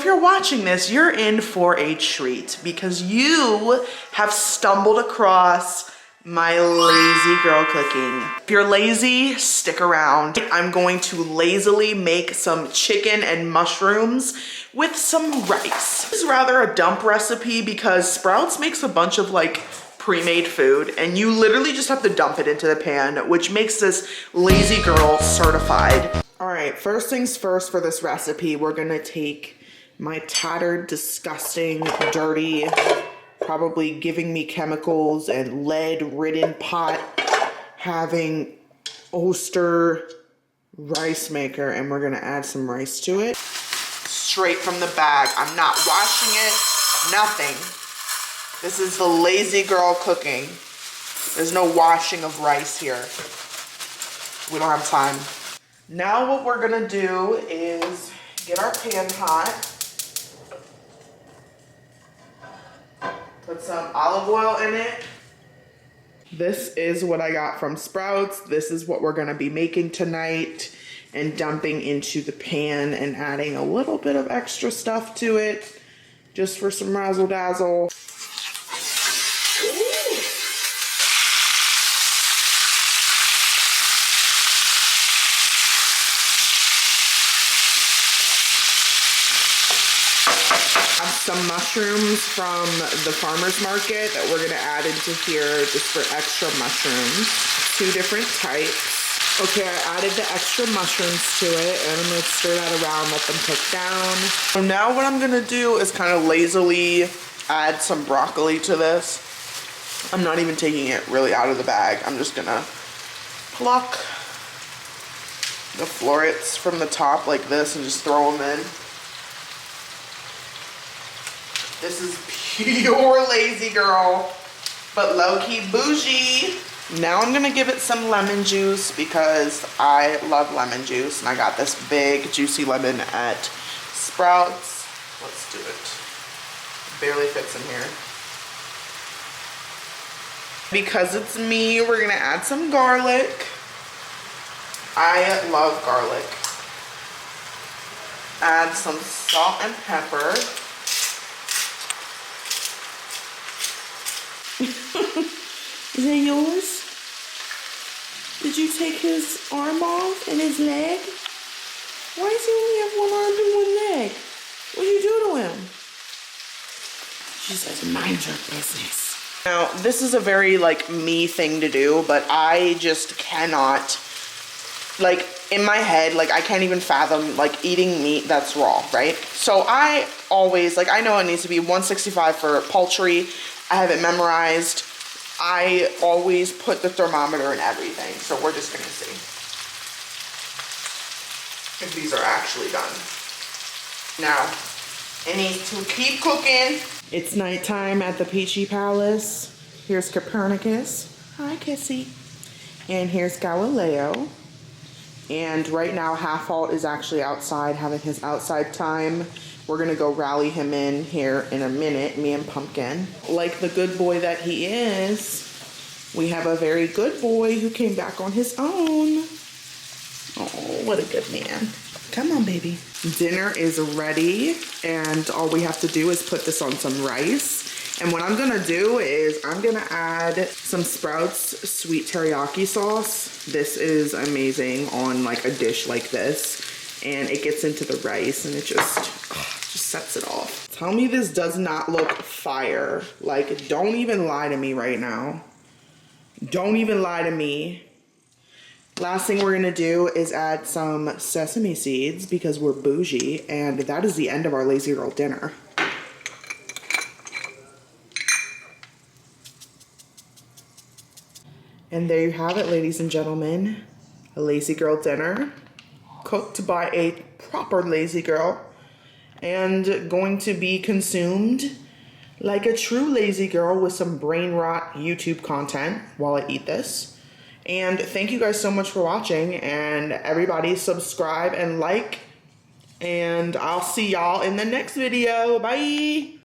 If you're watching this, you're in for a treat because you have stumbled across my lazy girl cooking. If you're lazy, stick around. I'm going to lazily make some chicken and mushrooms with some rice. This is rather a dump recipe because Sprouts makes a bunch of like pre-made food and you literally just have to dump it into the pan, which makes this lazy girl certified. All right, first things first for this recipe, we're gonna take my tattered, disgusting, dirty, probably giving me chemicals and lead-ridden pot having Oster rice maker, and we're gonna add some rice to it. Straight from the bag. I'm not washing it, nothing. This is the lazy girl cooking. There's no washing of rice here. We don't have time. Now what we're gonna do is get our pan hot. Put some olive oil in it. This is what I got from Sprouts. This is what we're gonna be making tonight and dumping into the pan and adding a little bit of extra stuff to it just for some razzle dazzle. Some mushrooms from the farmer's market that we're gonna add into here just for extra mushrooms. 2 different types. Okay, I added the extra mushrooms to it and I'm gonna stir that around, let them cook down. So now what I'm gonna do is kind of lazily add some broccoli to this. I'm not even taking it really out of the bag. I'm just gonna pluck the florets from the top like this and just throw them in. This is pure lazy girl, but low-key bougie. Now I'm gonna give it some lemon juice because I love lemon juice and I got this big juicy lemon at Sprouts. Let's do it. Barely fits in here. Because it's me, we're gonna add some garlic. I love garlic. Add some salt and pepper. Is that yours? Did you take his arm off and his leg? Why does he only have one arm and one leg? What did you do to him? She says, mind your business. Now, this is a very, like, me thing to do, but I just cannot, like, in my head, like, I can't even fathom, like, eating meat that's raw, right? So I always, like, I know it needs to be 165 for poultry. I have it memorized. I always put the thermometer in everything, so we're just gonna see if these are actually done. Now, it needs to keep cooking. It's nighttime at the Peachy Palace. Here's Copernicus. Hi, Kissy. And here's Galileo. And right now, Half-Halt is actually outside having his outside time. We're gonna go rally him in here in a minute, me and Pumpkin. Like the good boy that he is, we have a very good boy who came back on his own. Oh, what a good man. Come on, baby. Dinner is ready, and all we have to do is put this on some rice. And what I'm gonna do is I'm gonna add some Sprouts sweet teriyaki sauce. This is amazing on like a dish like this. And it gets into the rice and it just sets it off. Tell me this does not look fire. Like, don't even lie to me right now. Don't even lie to me. Last thing we're gonna do is add some sesame seeds because we're bougie, and that is the end of our lazy girl dinner. And there you have it, ladies and gentlemen. A lazy girl dinner cooked by a proper lazy girl and going to be consumed like a true lazy girl with some brain rot YouTube content while I eat this. And thank you guys so much for watching, and everybody subscribe and like, and I'll see y'all in the next video. Bye.